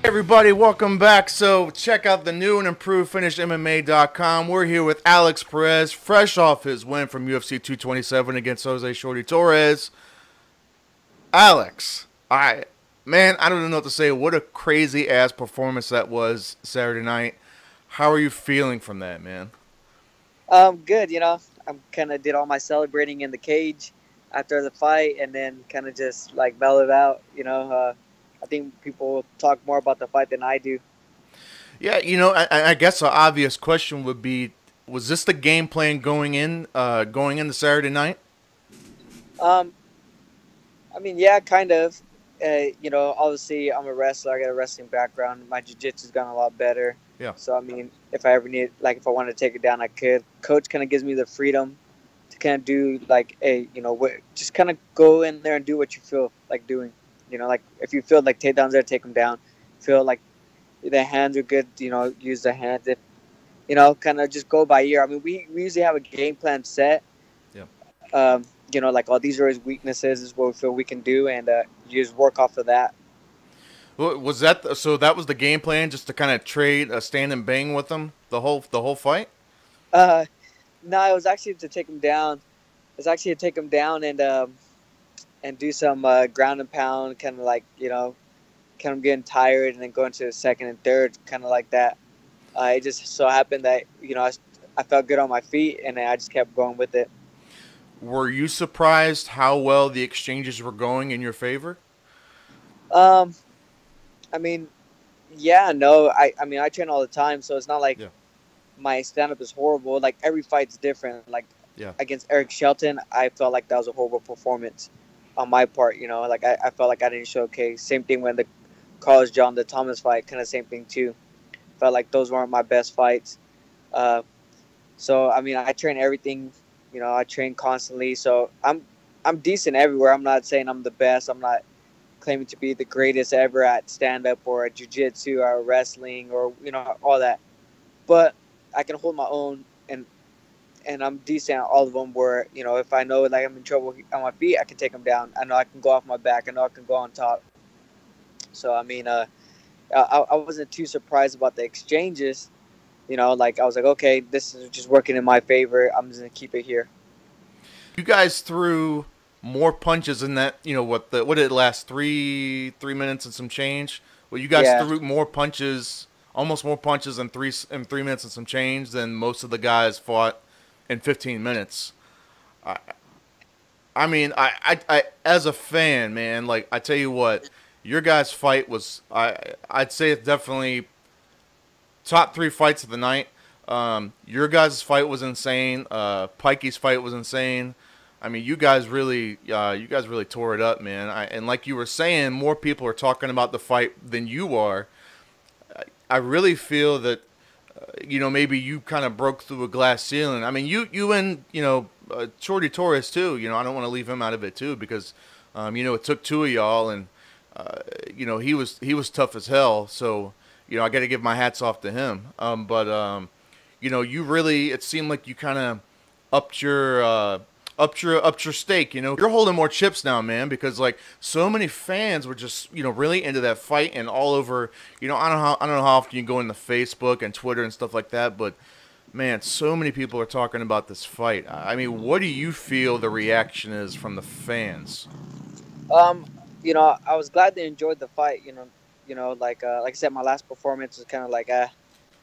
Everybody, welcome back. So check out the new and improved FinishMMA.com. We're here with Alex Perez, fresh off his win from UFC 227 against Shorty Torres. Alex, man, I don't even know what to say. What a crazy ass performance that was Saturday night. How are you feeling from that, man? Good. I kind of did all my celebrating in the cage after the fight, and then kind of just like mellowed out. I think people will talk more about the fight than I do. Yeah, I guess an obvious question would be, was this the game plan going into Saturday night? Yeah, kind of. Obviously I'm a wrestler. I got a wrestling background. My jiu-jitsu's gotten a lot better. Yeah. So, if I ever need, if I wanted to take it down, I could. Coach kind of gives me the freedom to kind of do, just kind of go in there and do what you feel like doing. If you feel like takedowns there, take them down. Feel like the hands are good, use the hands. If, kind of just go by ear. We usually have a game plan set. Yeah. These are his weaknesses, is what we feel we can do, and you just work off of that. Well, was that so? That was the game plan, just to kind of trade a stand and bang with them the whole fight. No, it was actually to take him down. And do some ground and pound, kind of getting tired, and then going to the second and third, kind of like that. It just so happened that I felt good on my feet, and I just kept going with it. Were you surprised how well the exchanges were going in your favor? Yeah, no. I train all the time, so it's not like my stand-up is horrible. Like, every fight's different. Against Eric Shelton, I felt like that was a horrible performance on my part. I felt like I didn't showcase. Same thing when the Carlos John, the Thomas fight, kind of same thing too. Felt like those weren't my best fights. I train everything. I train constantly, so I'm decent everywhere. I'm not saying I'm the best. I'm not claiming to be the greatest ever at stand-up or at jiu-jitsu or wrestling or all that. But I can hold my own, and I'm decent at all of them. Where if I know I'm in trouble on my feet, I can take them down. I know I can go off my back. I know I can go on top. So I wasn't too surprised about the exchanges. I was like, okay, this is just working in my favor. I'm just gonna keep it here. You guys threw more punches in that. What did it last? 3 minutes and some change. Well, you guys threw more punches, almost more punches in 3 minutes and some change than most of the guys fought in 15 minutes. I as a fan, man, I tell you what, your guys' fight was, I'd say it's definitely top 3 fights of the night. Your guys' fight was insane. Pikey's fight was insane. You guys really tore it up, man. And like you were saying, more people are talking about the fight than you are. I really feel that, maybe you kind of broke through a glass ceiling. You and, Shorty Torres too. I don't want to leave him out of it too, because, it took 2 of y'all, and, he was tough as hell. So, I got to give my hats off to him. You really, it seemed like you kind of upped your stake. You're holding more chips now, man, because so many fans were just really into that fight, and all over. I don't know how often you go into Facebook and Twitter and stuff like that, but man, so many people are talking about this fight. What do you feel the reaction is from the fans? I was glad they enjoyed the fight. Like I said, my last performance was kind of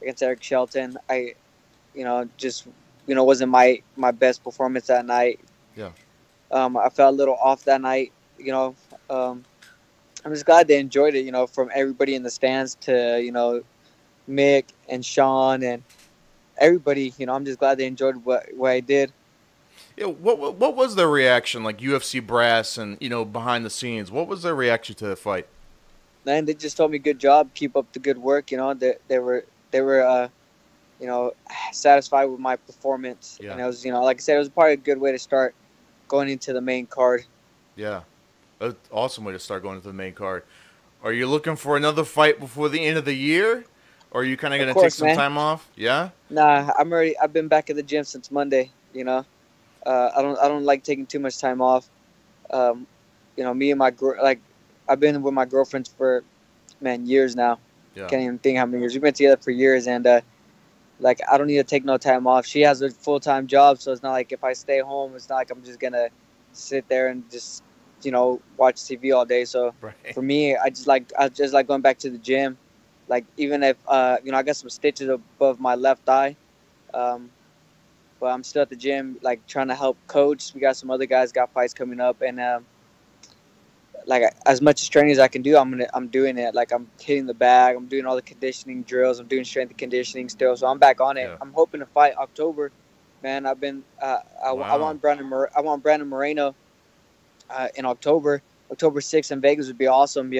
against Eric Shelton. I wasn't my best performance that night. Yeah. I felt a little off that night. I'm just glad they enjoyed it. From everybody in the stands to Mick and Sean and everybody. I'm just glad they enjoyed what I did. Yeah. What was their reaction? Like UFC brass and behind the scenes, what was their reaction to the fight? Man, they just told me good job, keep up the good work. They were satisfied with my performance. Yeah. And it was, like I said, it was probably a good way to start going into the main card. Yeah. Awesome way to start going into the main card. Are you looking for another fight before the end of the year? Or are you kind of Of going to take course, some man. time off? Yeah? Nah, I'm already. I've been back at the gym since Monday. I don't like taking too much time off. Um, me and I've been with my girlfriends for man years now. Yeah. Can't even think how many years we've been together for years, and like I don't need to take no time off. She has a full time job, so it's not like if I stay home, it's not like I'm just gonna sit there and just watch TV all day. So Right. for me, I just like going back to the gym. Like even if I got some stitches above my left eye, um, but I'm still at the gym, like trying to help coach. We got some other guys got fights coming up, and like as much as training as I can do, I'm doing it. Like I'm hitting the bag, I'm doing all the conditioning drills, I'm doing strength and conditioning still. So I'm back on it. Yeah. I'm hoping to fight October, man. I've been I Wow. want Brandon Moreno in October. October 6th in Vegas would be awesome.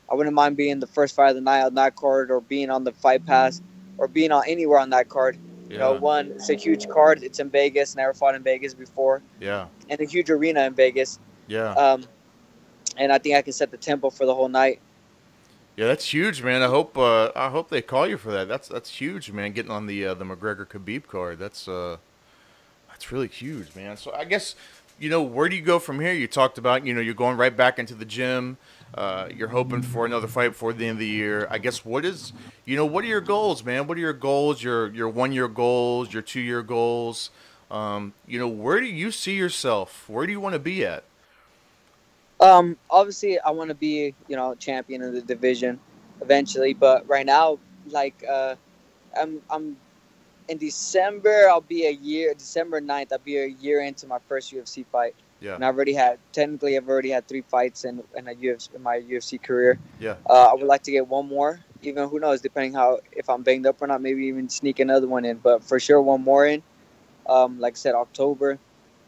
I wouldn't mind being the first fight of the night on that card, or being on the Fight Pass, or being on anywhere on that card. Yeah. One, it's a huge card. It's in Vegas. Never fought in Vegas before, Yeah. and a huge arena in Vegas. Yeah. And I think I can set the tempo for the whole night. Yeah, that's huge, man. I hope they call you for that. That's huge, man. Getting on the McGregor Khabib card. That's really huge, man. So I guess, where do you go from here? You talked about, you're going right back into the gym. You're hoping for another fight before the end of the year. I guess what are your goals, man? What are your goals? Your 1 year goals, your 2 year goals? Where do you see yourself? Where do you want to be at? Obviously, I want to be, champion of the division eventually. But right now, like, I'm in December. I'll be a year. December 9th, I'll be a year into my first UFC fight. Yeah. And I've already had 3 fights in my UFC career. Yeah. I would like to get one more. Even who knows, depending if I'm banged up or not, maybe even sneak another one in. But for sure, one more in. Like I said, October,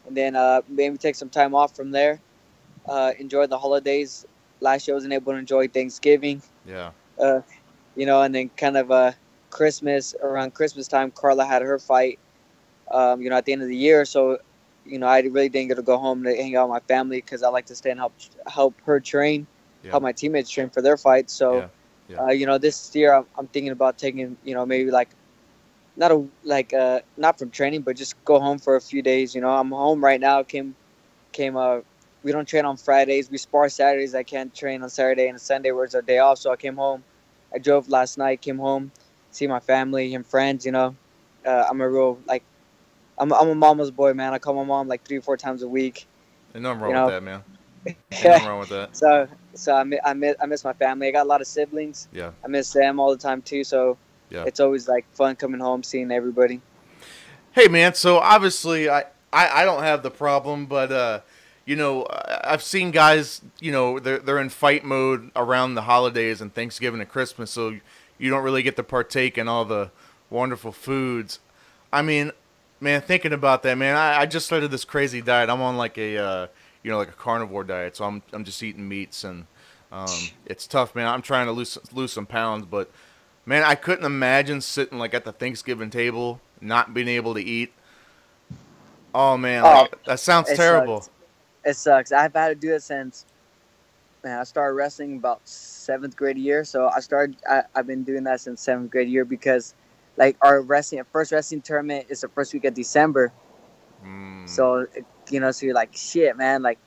and then maybe take some time off from there. Enjoy the holidays. Last year I wasn't able to enjoy Thanksgiving. Yeah. Uh, and then kind of around Christmas time, Carla had her fight. At the end of the year, so I really didn't get to go home to hang out with my family because I like to stay and help her train, Yeah. help my teammates train for their fights. So, Yeah. Yeah. this year I'm thinking about taking maybe like not from training, but just go home for a few days. I'm home right now. We don't train on Fridays. We spar Saturdays. I can't train on Saturday and Sunday, where it's our day off. So I came home. I drove last night. Came home, see my family and friends. I'm a real I'm a mama's boy, man. I call my mom like 3 or 4 times a week. Ain't nothing You wrong with know. that, man. Ain't nothing wrong with that. So I miss my family. I got a lot of siblings. Yeah. I miss them all the time too. So Yeah. it's always like fun coming home, seeing everybody. Hey, man. So obviously, I don't have the problem, but I've seen guys. They're in fight mode around the holidays and Thanksgiving and Christmas, so you don't really get to partake in all the wonderful foods. I mean, man, thinking about that, man, I just started this crazy diet. I'm on like like a carnivore diet, so I'm just eating meats, and it's tough, man. I'm trying to lose some pounds, but man, I couldn't imagine sitting like at the Thanksgiving table not being able to eat. Oh man, like, that sounds It terrible. sucks. It sucks. I've had to do it since man. I started wrestling about 7th grade year, so I've been doing that since 7th grade year because like our first wrestling tournament is the first week of December. Mm, So so you're like shit, man. Like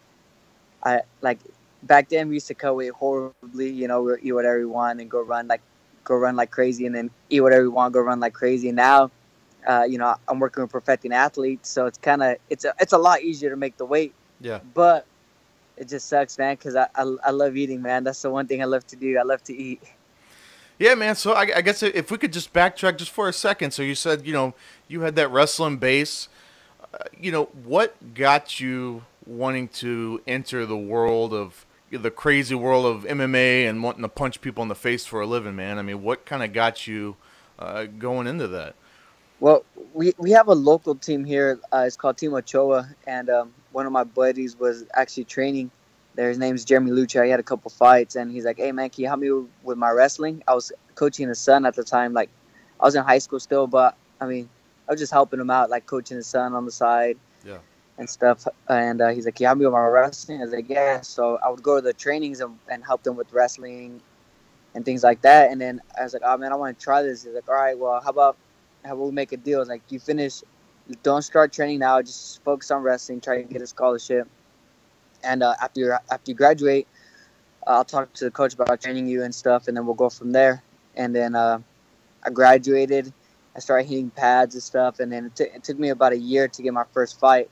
I like back then we used to cut weight horribly. We eat whatever we want and go run like crazy, and then eat whatever we want, go run like crazy. Now, I'm working with perfecting athletes, so it's a lot easier to make the weight. yeah. But it just sucks, man, because I love eating, man. That's the one thing I love to do. I love to eat. Yeah, man. So I guess if we could just backtrack just for a second. So you said, you had that wrestling base. What got you wanting to enter the crazy world of MMA and wanting to punch people in the face for a living, man? I mean, what kind of got you going into that? Well, we have a local team here. It's called Team Ochoa, and one of my buddies was actually training there. His name's Jeremy Lucha. He had a couple fights, and he's like, "Hey, man, can you help me with my wrestling?" I was coaching his son at the time. Like, I was in high school still, but I mean, I was just helping him out, like coaching his son on the side Yeah. and stuff. And he's like, "Can you help me with my wrestling?" I was like, "Yeah." So I would go to the trainings and help them with wrestling, and things like that. And then I was like, oh man, I want to try this. He's like, all right, well, how about we make a deal? It's like, you finish, don't start training now, just focus on wrestling, try to get a scholarship, and after you graduate, I'll talk to the coach about training you and stuff, and then we'll go from there. And then I graduated. I started hitting pads and stuff, and then it took me about a year to get my first fight.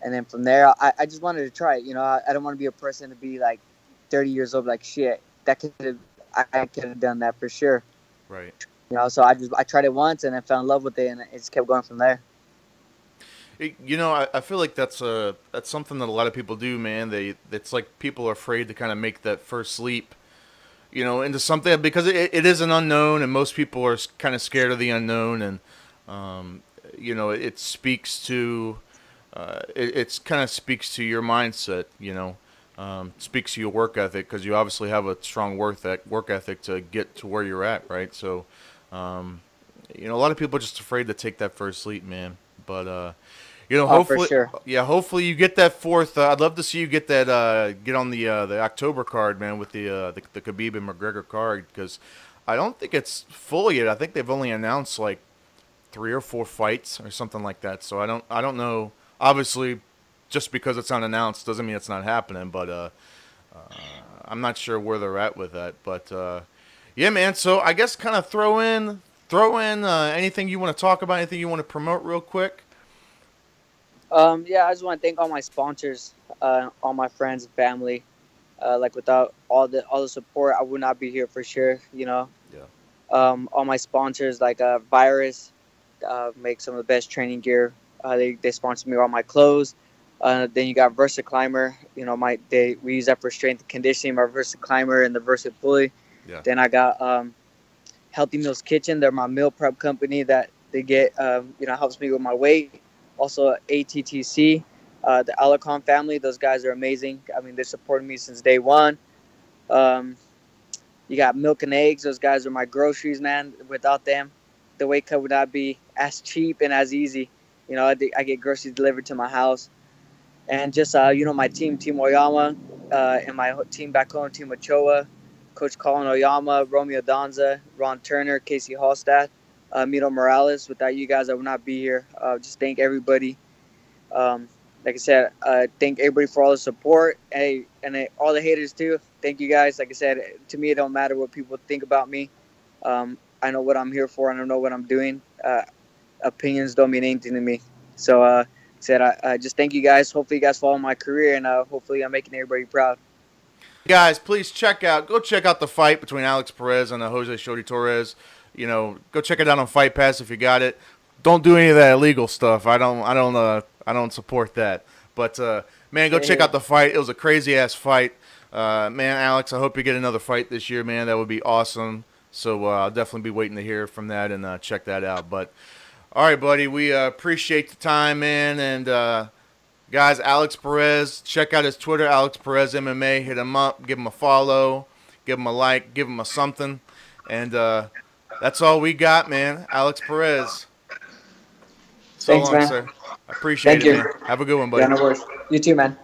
And then from there, I just wanted to try it. You know, I don't want to be a person to be like 30 years old, like, shit, I could have done that for sure. Right. You know, so I tried it once and I fell in love with it, and it just kept going from there. You know, I feel like that's something that a lot of people do, man. It's like people are afraid to kind of make that first leap, you know, into something, because it is an unknown, and most people are kind of scared of the unknown, and you know, it speaks to it's kind of speaks to your mindset, you know, speaks to your work ethic, because you obviously have a strong work ethic to get to where you're at, right? So, you know, a lot of people are just afraid to take that first leap, man. But you know, hopefully, for sure. yeah, hopefully you get that fourth. I'd love to see you get that. Get on the October card, man, with the Khabib and McGregor card, because I don't think it's full yet. I think they've only announced like 3 or 4 fights or something like that. So I don't know. Obviously, just because it's unannounced doesn't mean it's not happening. But I'm not sure where they're at with that. But yeah, man. So I guess kind of throw in anything you want to talk about, anything you want to promote real quick. Yeah, I just want to thank all my sponsors, all my friends and family. Like, without all the support, I would not be here for sure. You know. Yeah. All my sponsors, like Virus, make some of the best training gear. They sponsor me all my clothes. Then you got Versa Climber. You know, we use that for strength and conditioning. My Versa Climber and the Versa Pulley. Yeah. Then I got Healthy Meals Kitchen. They're my meal prep company that they get you know, helps me with my weight. Also ATTC, the Alarcon family. Those guys are amazing. I mean, they supported me since day one. You got Milk and Eggs. Those guys are my groceries, man. Without them, the weight cut would not be as cheap and as easy. You know, I get groceries delivered to my house. And just, you know, my team Oyama, and my team back home, Team Ochoa, Coach Colin Oyama, Romeo Donza, Ron Turner, Casey Hallstatt, Mito Morales. Without you guys, I would not be here. Just thank everybody. Like I said, thank everybody for all the support. And all the haters, too. Thank you guys. Like I said, to me, it don't matter what people think about me. I know what I'm here for, and I know what I'm doing. Opinions don't mean anything to me. So, I just thank you guys. Hopefully you guys follow my career, and hopefully I'm making everybody proud. Guys, please go check out the fight between Alex Perez and Jose Shorty Torres. You know, go check it out on Fight Pass if you got it. Don't do any of that illegal stuff. I don't support that. But man, go check out the fight. It was a crazy ass fight. Man, Alex, I hope you get another fight this year, man. That would be awesome. So I'll definitely be waiting to hear from that and check that out. But all right, buddy, we appreciate the time, man. And guys, Alex Perez, check out his Twitter, Alex Perez MMA. Hit him up, give him a follow, give him a like, give him a something. And that's all we got, man. Alex Perez. So Thanks, long, man. sir. I appreciate it, man. Have a good one, buddy. Yeah, no worries. You too, man.